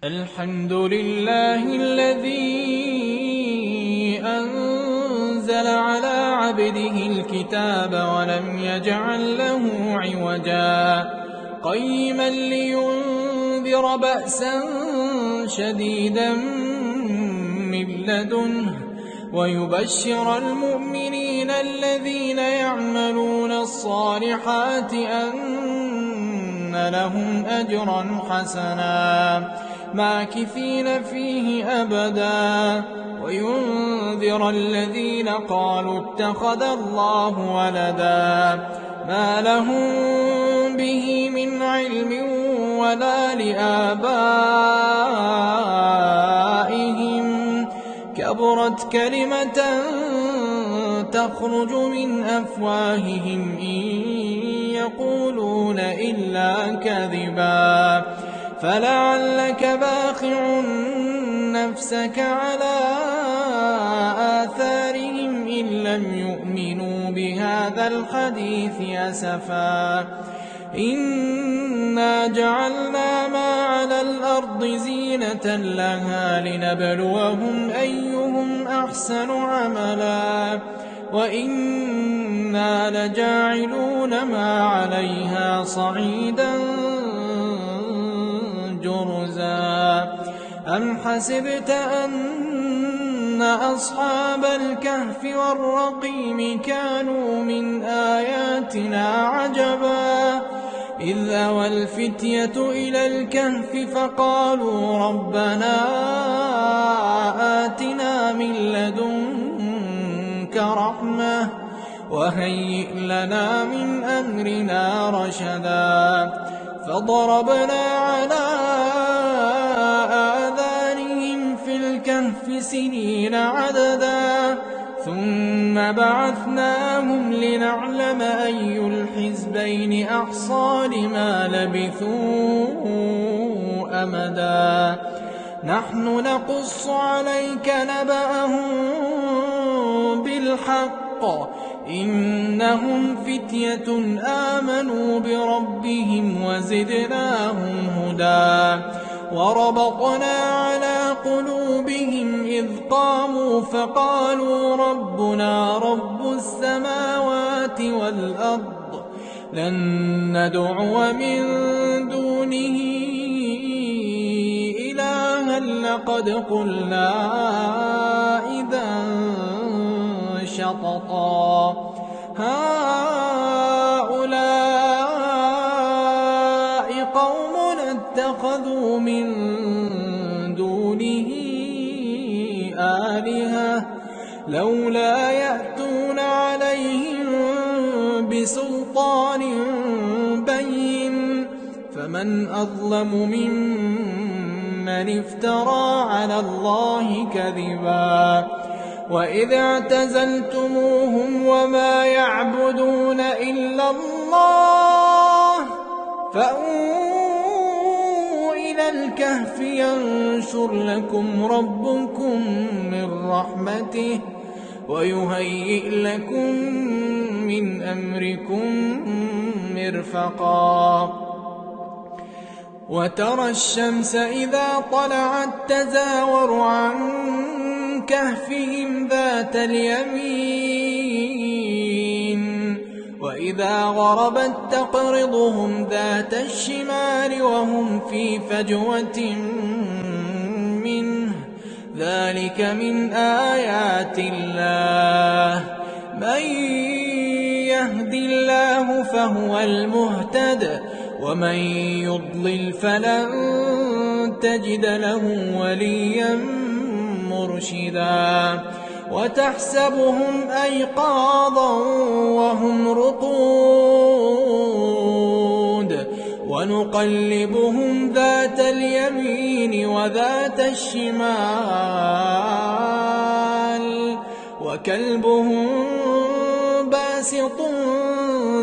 الحمد لله الذي أنزل على عبده الكتاب ولم يجعل له عوجا قيما لينذر بأسا شديدا من لدنه ويبشر المؤمنين الذين يعملون الصالحات أن لهم أجرا حسنا ماكثين فيه أبدا وينذر الذين قالوا اتخذ الله ولدا ما لهم به من علم ولا لآبائهم كبرت كلمة تخرج من أفواههم إن يقولون إلا كذبا فلعلك باخع نفسك على آثارهم إن لم يؤمنوا بهذا الحديث أسفا إنا جعلنا ما على الأرض زينة لها لنبلوهم أيهم أحسن عملا وإنا لجاعلون ما عليها صعيدا جرزا أم حسبت أن أصحاب الكهف والرقيم كانوا من آياتنا عجبا إذ أوى الفتية إلى الكهف فقالوا ربنا آتنا من لدنك رحمة وهيئ لنا من أمرنا رشدا فضربنا على آذانهم في الكهف سنين عددا ثم بعثناهم لنعلم أي الحزبين أحصى لما لبثوا أمدا نحن نقص عليك نبأهم بالحق إنهم فتية آمنوا بربهم وزدناهم هدى وربطنا على قلوبهم إذ قاموا فقالوا ربنا رب السماوات والأرض لن ندعو من دونه إلها لقد قلنا إذا شططا هؤلاء قوم اتخذوا من دونه آلهة لولا يأتون عليهم بسلطان بين فمن أظلم ممن افترى على الله كذبا وإذ اعتزلتموهم وما يعبدون إلا الله فأووا إلى الكهف ينشر لكم ربكم من رحمته ويهيئ لكم من أمركم مرفقا وترى الشمس إذا طلعت تزاور عن كهفهم ذات اليمين وإذا غربت تقرضهم ذات الشمال وهم في فجوة منه ذلك من آيات الله من يهد الله فهو المهتد ومن يضلل فلن تجد له وليا مرشدا وتحسبهم أيقاظا وهم رقود ونقلبهم ذات اليمين وذات الشمال وكلبهم باسط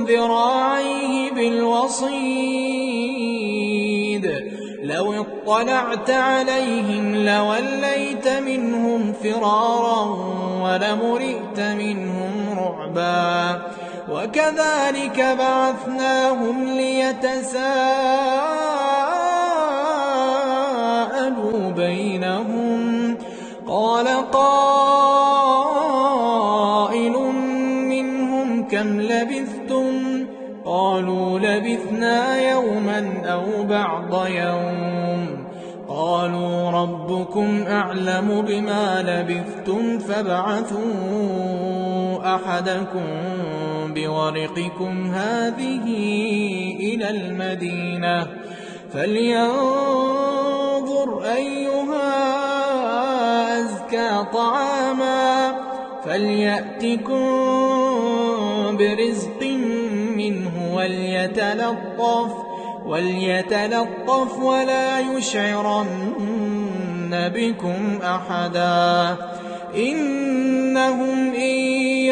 ذراعيه بالوصيد لو اطلعت عليهم لوليت منهم فرارا ولملئت منهم رعبا وكذلك بعثناهم ليتساءلوا بينهم. قال قائل منهم كم لبثتم؟ قالوا لبثنا يوما أو بعض يوم. قالوا ربكم أعلم بما لبثتم فابعثوا أحدكم بورقكم هذه إلى المدينة فلينظر أيها أزكى طعاما فليأتكم برزق منه وليتلطف ولا يشعرن بكم أحدا. إنهم إن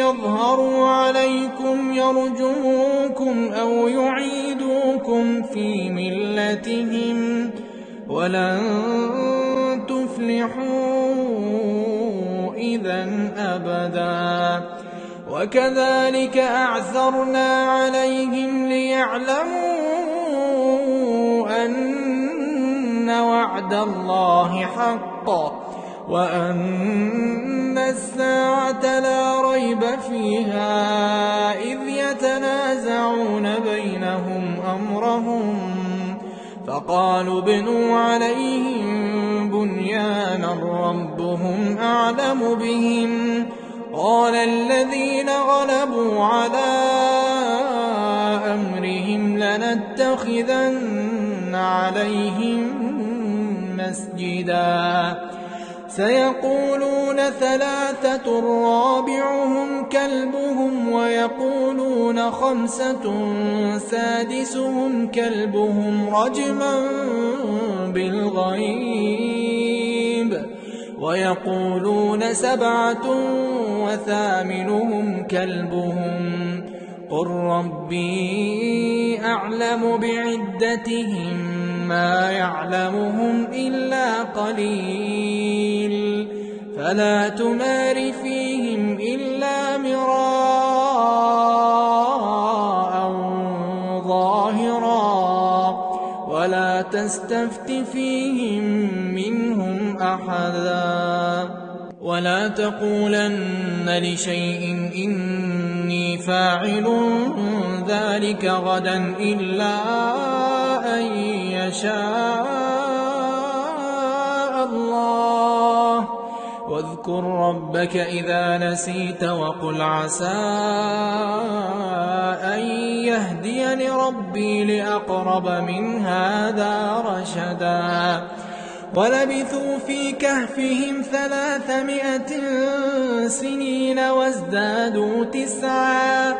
يظهروا عليكم يرجموكم أو يعيدوكم في ملتهم ولن تفلحوا إذا أبدا. وكذلك أعثرنا عليهم ليعلموا أن وعد الله حق وأن الساعة لا ريب فيها إذ يتنازعون بينهم أمرهم فقالوا ابنوا عليهم بنيانا ربهم أعلم بهم. قال الذين غلبوا على أمرهم لنتخذن عليهم مسجدا. سيقولون ثلاثة رابعهم كلبهم ويقولون خمسة سادسهم كلبهم رجما بالغيب ويقولون سبعة وثامنهم كلبهم قل ربي أعلم بعدتهم ما يعلمهم إلا قليل فلا تمار فيهم إلا مراء ظاهرا ولا تستفت فيهم منهم أحدا. ولا تقولن لشيء إني فاعل ذلك غدا إلا أن يشاء الله. واذكر ربك إذا نسيت وقل عسى أن يهديني ربي لأقرب من هذا رشدا. ولبثوا في كهفهم 300 سنين وازدادوا 9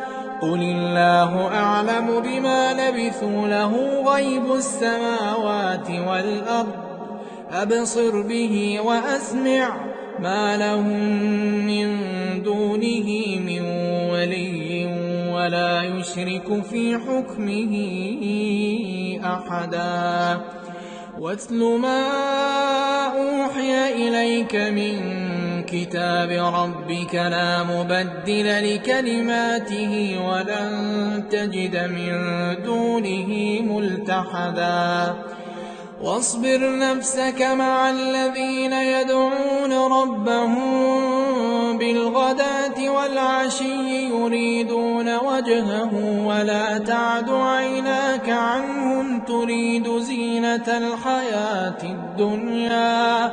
قل الله أعلم بما لبثوا له غيب السماوات والأرض أبصر به وأسمع ما لهم من دونه من ولي ولا يشرك في حكمه أحدا. واتل ما أوحي إليك من كتاب ربك لا مبدل لكلماته ولن تجد من دونه ملتحدا. واصبر نفسك مع الذين يدعون ربهم بالغداة والعشي يريدون وجهه ولا تعد عيناك عنهم تريد زينة الحياة الدنيا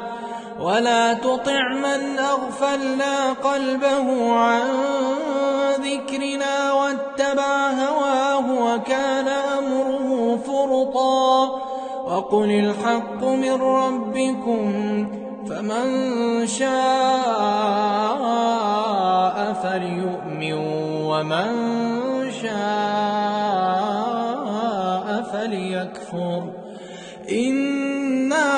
ولا تطع من أغفلنا قلبه عن ذكرنا واتبع هواه وكان أمره فرطا. وقل الحق من ربكم فمن شاء فليؤمن ومن شاء فليكفر. إنا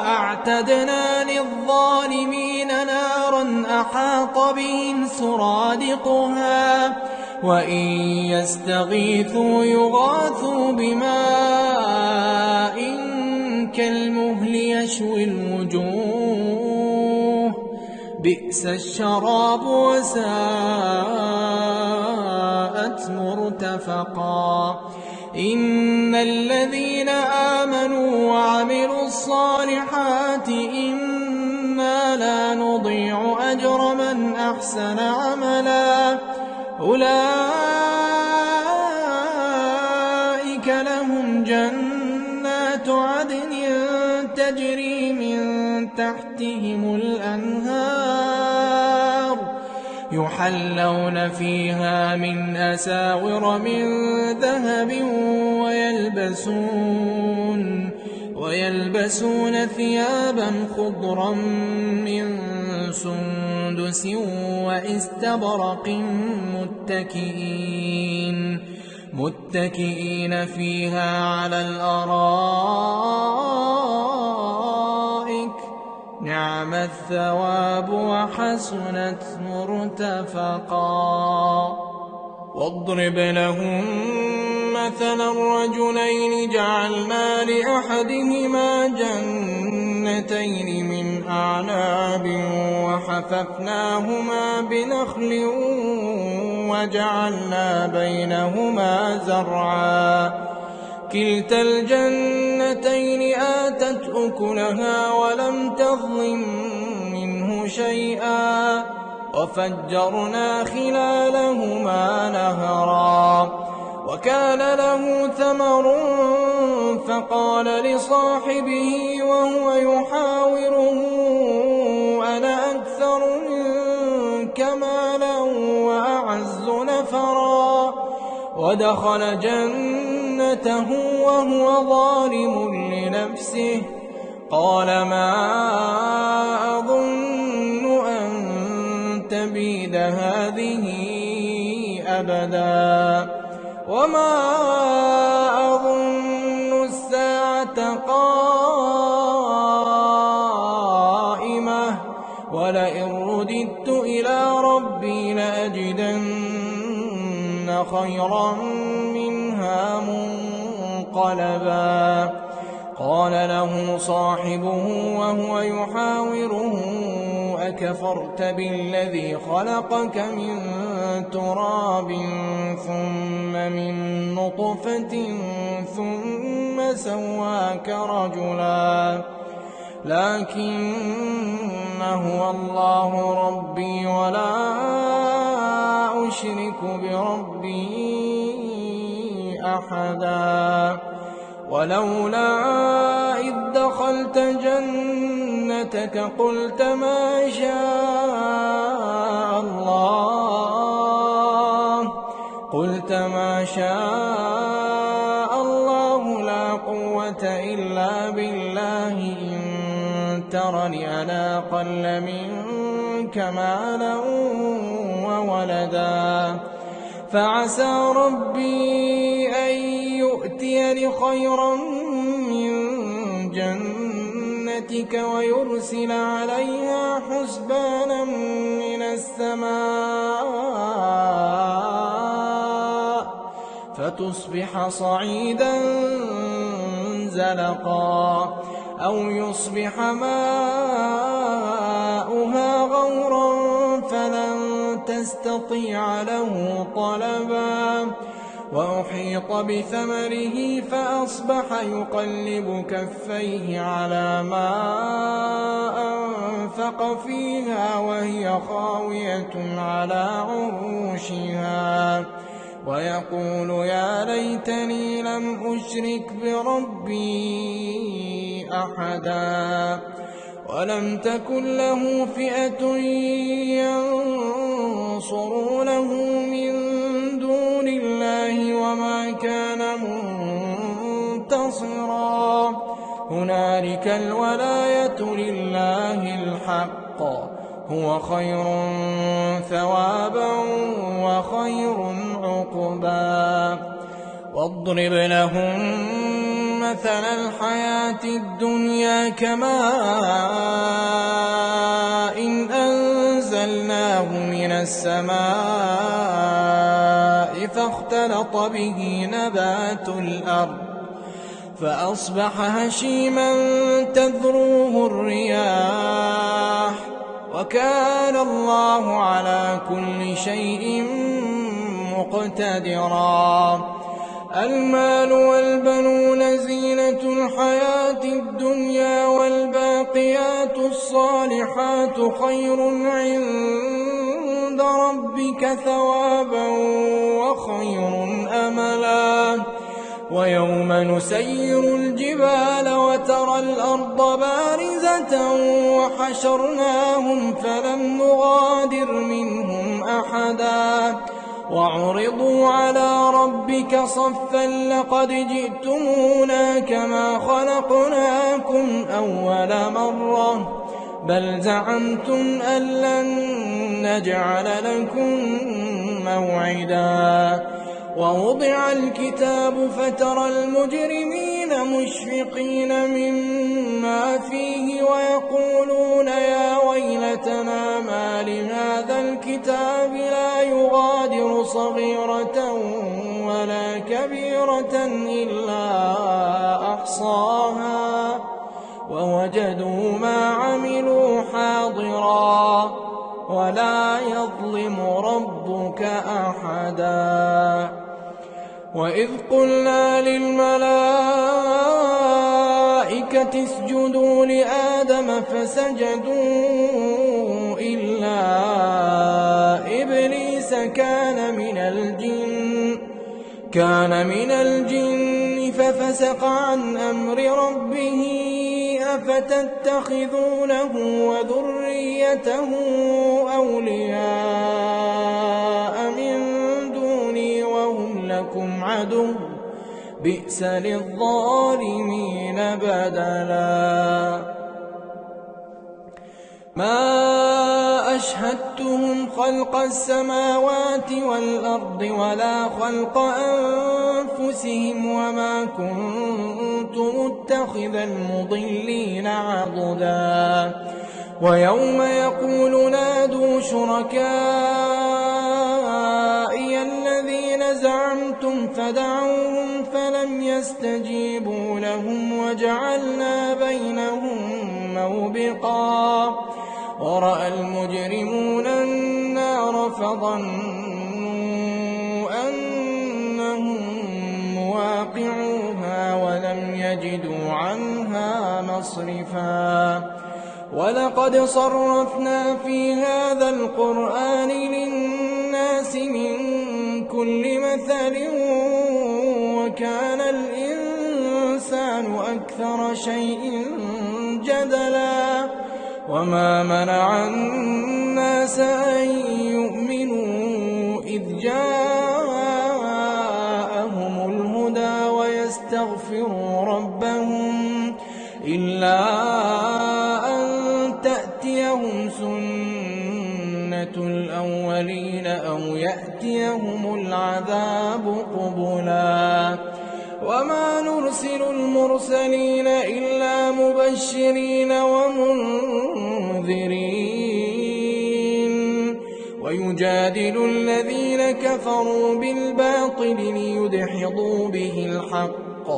أعتدنا للظالمين نارا أحاط بهم سرادقها وإن يستغيثوا يغاثوا بماء كالمهل يشوي الوجوه بئس الشراب وساءت مرتفقا. إن الذين آمنوا وعملوا الصالحات إنا لا نضيع أجر من أحسن عملا أولئك لهم جنات عدن تجري من تحتهم الأنهار يحلون فيها من أساور من ذهب ويلبسون ثيابا خضرا من سندس واستبرق متكئين فيها على الأرائك نعم الثواب وحسنت مرتفقا واضرب لهم مثلا الرجلين جعلنا لأحدهما جنتين من أعناب وحففناهما بنخل وجعلنا بينهما زرعا كلتا الجنتين آتت أكلها ولم تظلم منه شيئا وفجرنا خلالهما نهرا وكان له ثمر فقال لصاحبه وهو يحاوره أنا أكثر منك مالا وأعز نفرا ودخل جنته وهو ظالم لنفسه قال ما أظن أن تبيد هذه أبدا وما أظن الساعة قائمة ولئن رددت إلى ربي لأجدن خيرا منها منقلبا قال له صاحبه وهو يحاوره أكفرت بالذي خلقك من تراب ثم من نطفة ثم سواك رجلا لكن هو الله ربي ولا أشرك بربي أحدا ولولا إذ دخلت جنتك قلت ما شاء الله لا قوة إلا بالله إن ترني أنا أقل منك مالا وولدا فعسى ربي أن يؤتيني خيرا من جنتك ويرسل عليها حسبانا من السماء فتصبح صعيدا زلقا أو يصبح ماؤها غورا فلن تستطيع له طلبا وأحيط بثمره فأصبح يقلب كفيه على ما أنفق فيها وهي خاوية على عروشها ويقول يا ليتني لم أشرك بربي أحدا ولم تكن له فئة ينصرونه من دون الله وما كان منتصرا هنالك الولاية لله الحق هو خير ثوابا وخير عقبا واضرب لهم مثل الحياة الدنيا كماء إن أنزلناه من السماء فاختلط به نبات الأرض فأصبح هشيما تذروه الرياح وكان الله على كل شيء مقتدرا المال والبنون زينة الحياة الدنيا والباقيات الصالحات خير عند ربك ثوابا وخير أملا ويوم نسير الجبال وترى الأرض بارزة وحشرناهم فلم نغادر منهم أحدا وعرضوا على ربك صفا لقد جئتمونا كما خلقناكم أول مرة بل زعمتم أن لن نجعل لكم موعدا ووضع الكتاب فترى المجرمين مشفقين مما فيه ويقولون يا ويلتنا ما لهذا الكتاب لا يغادر صغيرة ولا كبيرة إلا أحصاها ووجدوا ما عملوا حاضرا ولا يظلم ربك أحدا وإذ قلنا للملائكة اسجدوا لآدم فسجدوا إلا إبليس كان من الجن ففسق عن أمر ربه أفتتخذونه وذريته أولياء من دوني وهم لكم عدو بئس للظالمين بدلا ما أشهدتهم خلق السماوات والأرض ولا خلق أنفسهم وما كنت متخذ المضلين عضدا ويوم يقول نادوا شركائي الذين زعمتم فدعوهم فلم يستجيبوا لهم وجعلنا بينهم موبقا ورأى المجرمون النار فظنوا أنهم مواقعوها ولم يجدوا عنها مصرفا ولقد صرفنا في هذا القرآن للناس من كل مثل وكان الإنسان أكثر شيء جدلا وما منع الناس أن يؤمنوا إذ جاءهم الهدى ويستغفروا ربهم إلا أن تأتيهم سنة الأولين أو يأتيهم العذاب قبلا وما نرسل المرسلين إلا مبشرين ومنذرين ويجادل الذين كفروا بالباطل ليدحضوا به الحق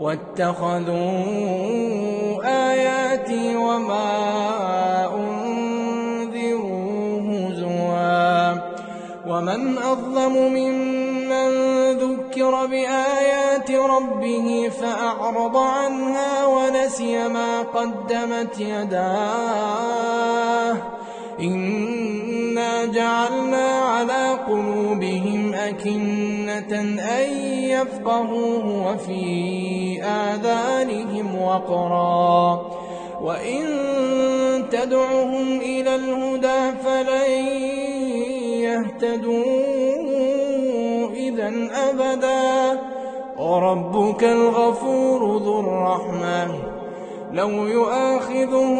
واتخذوا آياتي وما أنذروا هزوا ومن أظلم ممن ذكر بآيات ربه فأعرض عنها ونسي ما قدمت يداه إنا جعلنا على قلوبهم أكنة أن يفقهوه وفي آذانهم وقرا وإن تدعهم إلى الهدى فلن يهتدوا إذا أبدا وربك الغفور ذو الرحمة لو يؤاخذهم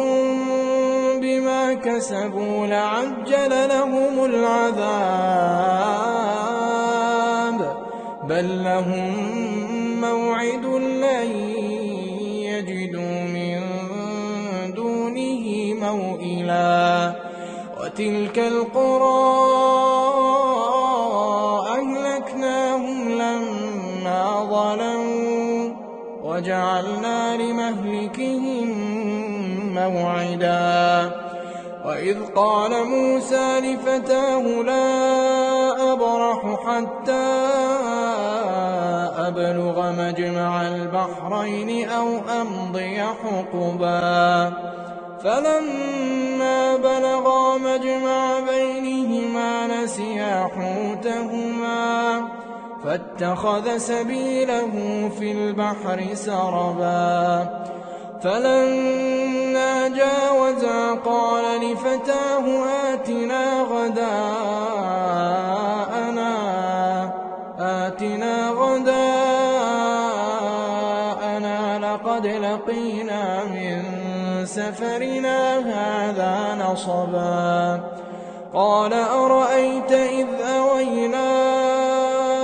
بما كسبوا لعجل لهم العذاب بل لهم موعد لن يجدوا من دونه موئلا وتلك القرى أهلكناهم لما ظلموا وجعلنا لمهلكهم موعدا وإذ قال موسى لفتاه لا أبرح حتى أبلغ مجمع البحرين أو أمضي حقبا فلما بلغا مجمع بينهما نسيا حوتهما فاتخذ سبيله في البحر سربا فلما جاوزا قال لفتاه آتنا غداءنا لقد لقينا من سفرنا هذا نصبا قال أرأيت إذ أوينا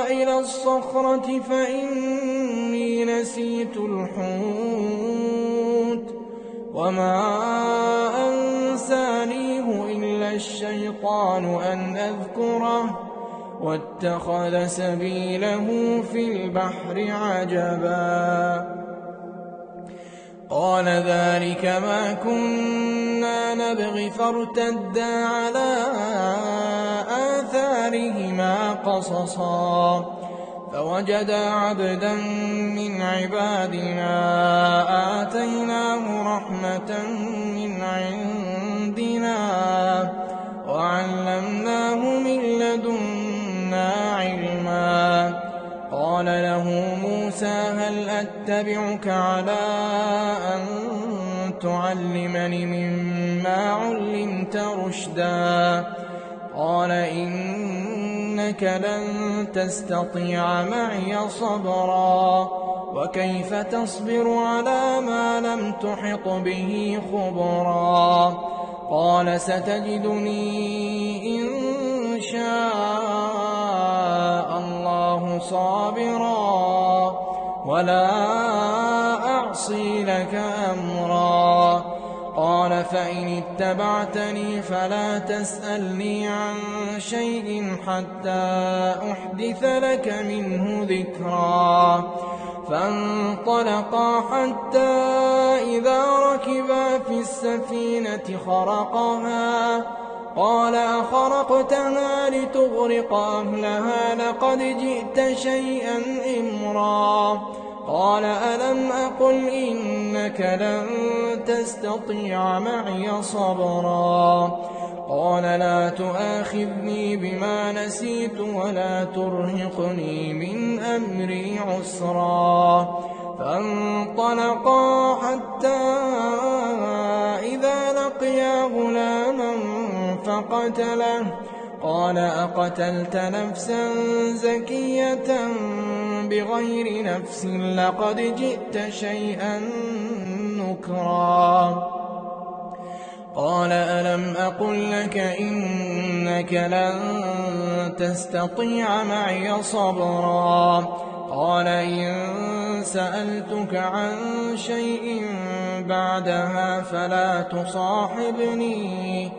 إلى الصخرة فإني نسيت الحوت وما أنسانيه إلا الشيطان أن أذكره واتخذ سبيله في البحر عجبا قال ذلك ما كنا نبغي فارتدا على آثارهما قصصا فوجدا عبدا من عبادنا آتيناه رحمة من عندنا وعلمناه من لدنا علما قال له موسى هل أتبعك على أن تعلمني مما علمت رشدا قال إنك لن تستطيع معي صبرا وكيف تصبر على ما لم تحط به خبرا قال ستجدني إن شاء الله صابرا ولا أعصي لك أمرا قال فإن اتبعتني فلا تسألني عن شيء حتى أحدث لك منه ذكرا فانطلقا حتى إذا ركبا في السفينة خرقها قال أخرقتها لتغرق أهلها لقد جئت شيئا إمرا قال ألم أقل إنك لن تستطيع معي صبرا قال لا تؤاخذني بما نسيت ولا ترهقني من أمري عسرا فانطلقا حتى إذا لقيا غلاما فقتله قال أقتلت نفسا زكية بغير نفس لقد جئت شيئا نكرا قال ألم أقل لك إنك لن تستطيع معي صبرا قال إن سألتك عن شيء بعدها فلا تصاحبني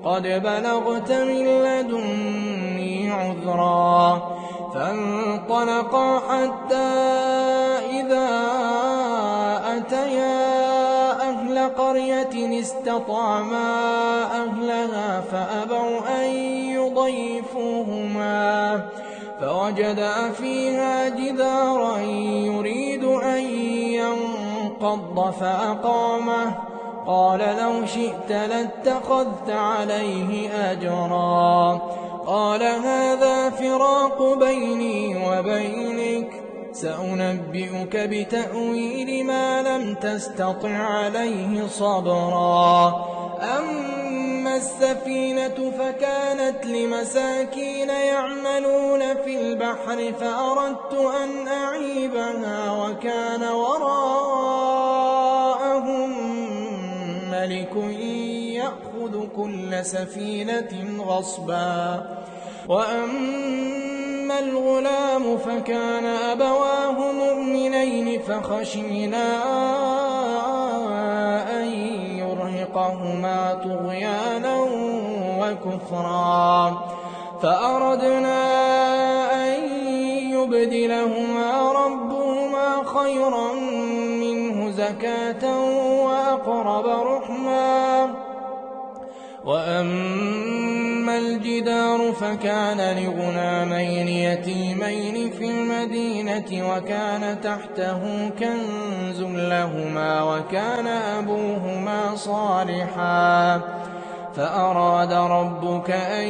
قد بلغت من لدني عذرا فانطلقا حتى إذا أتيا أهل قرية استطعما أهلها فأبوا أن يضيفوهما فوجدا فيها جدارا يريد أن ينقض فأقامه قال لو شئت لاتخذت عليه أجرا قال هذا فراق بيني وبينك سأنبئك بتأويل ما لم تستطع عليه صبرا أما السفينة فكانت لمساكين يعملون في البحر فأردت أن أعيبها وكان وراءهم ملك يأخذ كل سفينة غصبا وأما الغلام فكان أبواه مؤمنين فخشينا أن يرهقهما طغيانا وكفرا فأردنا أن يبدلهما ربهما خيرا منه زكاة وأقرب رحما وأما أما الجدار فكان لغلامين يتيمين في المدينة وكان تحته كنز لهما وكان أبوهما صالحا فأراد ربك أن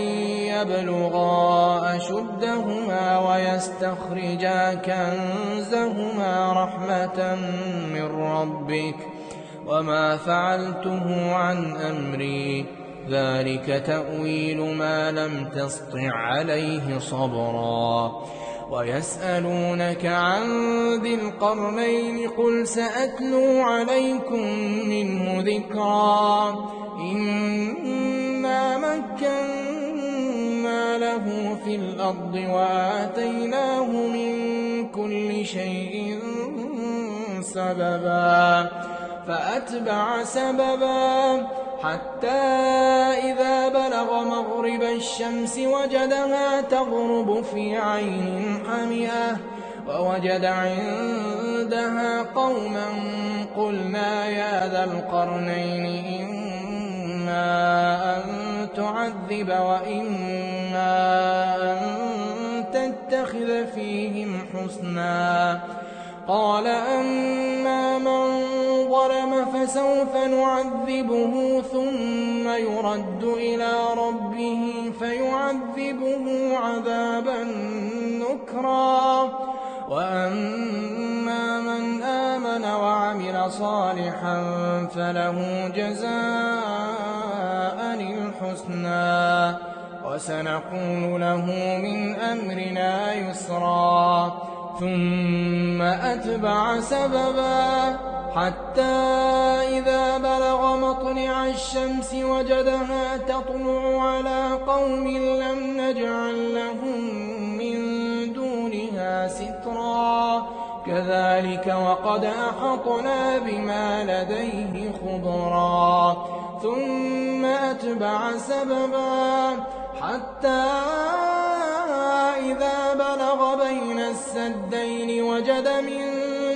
يبلغا أشدهما ويستخرجا كنزهما رحمة من ربك وما فعلته عن أمري ذلك تأويل ما لم تسطع عليه صبرا ويسألونك عن ذي القرنين قل سأتلو عليكم منه ذكرا إنا مكنا له في الأرض وآتيناه من كل شيء سببا فأتبع سببا حتى إذا بلغ مغرب الشمس وجدها تغرب في عين حمئة ووجد عندها قوما قلنا يا ذا القرنين إما أن تعذب وإما أن تتخذ فيهم حسنا قال أما من ظلم فسوف نعذبه ثم يرد إلى ربه فيعذبه عذابا نكرا وأما من آمن وعمل صالحا فله جزاء الحسنى وسنقول له من أمرنا يسرا ثم أتبع سببا حتى إذا بلغ مطلع الشمس وجدها تطلع على قوم لم نجعل لهم من دونها سترا كذلك وقد أحطنا بما لديه خبرا ثم أتبع سببا حتى إذا بلغ بين السدين وجد من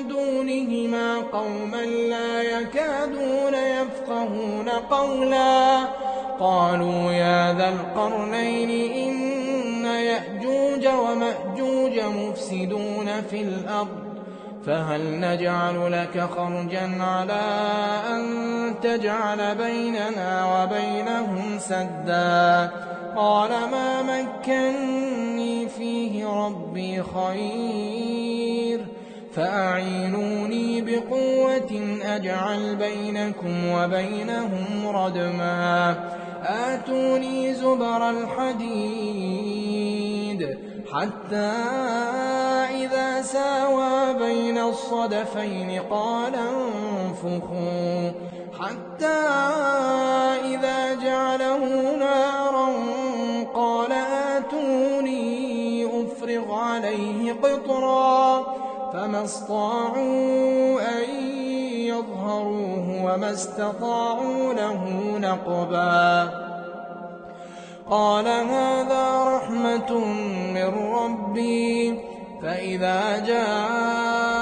دونهما قوما لا يكادون يفقهون قولا قالوا يا ذا القرنين إن يأجوج ومأجوج مفسدون في الأرض فهل نجعل لك خرجا على أن تجعل بيننا وبينهم سدا قال ما مكني فيه ربي خير فأعينوني بقوة أجعل بينكم وبينهم ردما آتوني زبر الحديد حتى إذا ساوى بين الصدفين قال انفخوا حتى إذا جعله نارا قال آتوني أفرغ عليه قطرا فما استطاعوا أن يظهروه وما استطاعوا له نقبا قال هذا رحمة من ربي فإذا جاء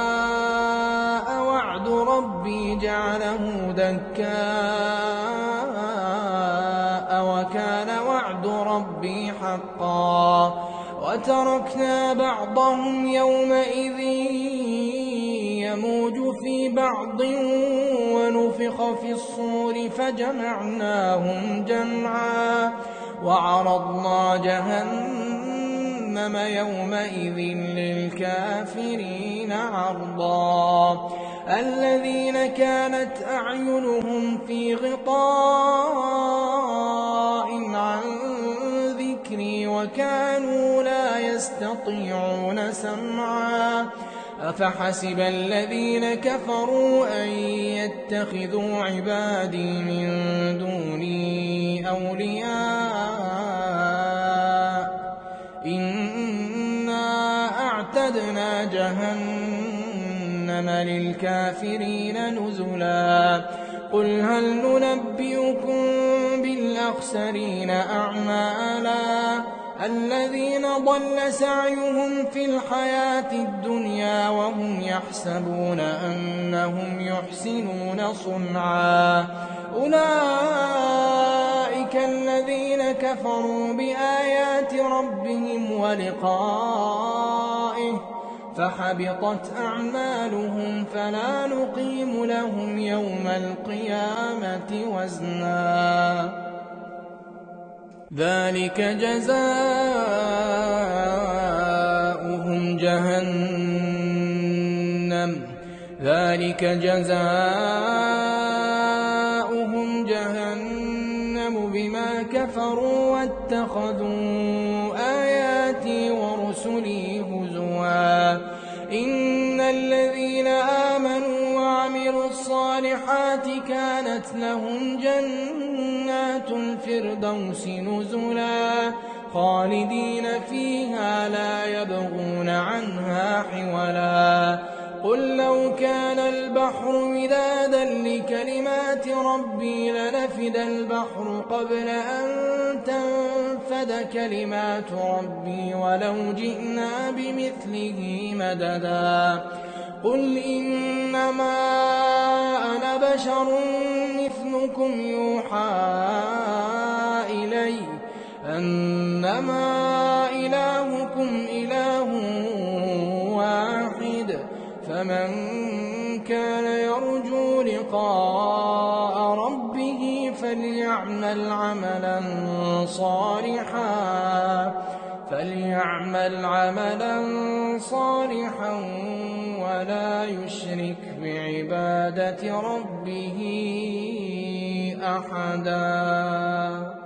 وعد ربي جعله دكاء وكان وعد ربي حقا وتركنا بعضهم يومئذ يموج في بعض ونفخ في الصور فجمعناهم جمعا وعرضنا جهنم يومئذ للكافرين عرضا الذين كانت أعينهم في غطاء عن ذكري وكانوا لا يستطيعون سمعا أفحسب الذين كفروا أن يتخذوا عبادي من دوني أولياء إنا أعتدنا جهنم للكافرين نزلا قل هل ننبئكم بالأخسرين أعمالا الذين ضل سعيهم في الحياة الدنيا وهم يحسبون أنهم يحسنون صنعا أولئك الذين كفروا ربهم ولقائه فحبطت أعمالهم فلا نقيم لهم يوم القيامة وزنا ذلك جزاؤهم جهنم بما كفروا واتخذوا آياتي ورسلي هزوا إن الذين آمنوا وعملوا الصالحات كانت لهم جنات الفردوس نزلا خالدين فيها لا يبغون عنها حولا قل لو كان البحر مدادا لكلمات ربي لنفد البحر قبل أن تنفد كلمات ربي ولو جئنا بمثله مددا قل إنما أنا بشر مثلكم يوحى إلي أنما إلهكم إله واحد فمن كان يرجو لقاء ربه فليعمل عملا صالحا ولا يشرك بعبادة ربه أحدا.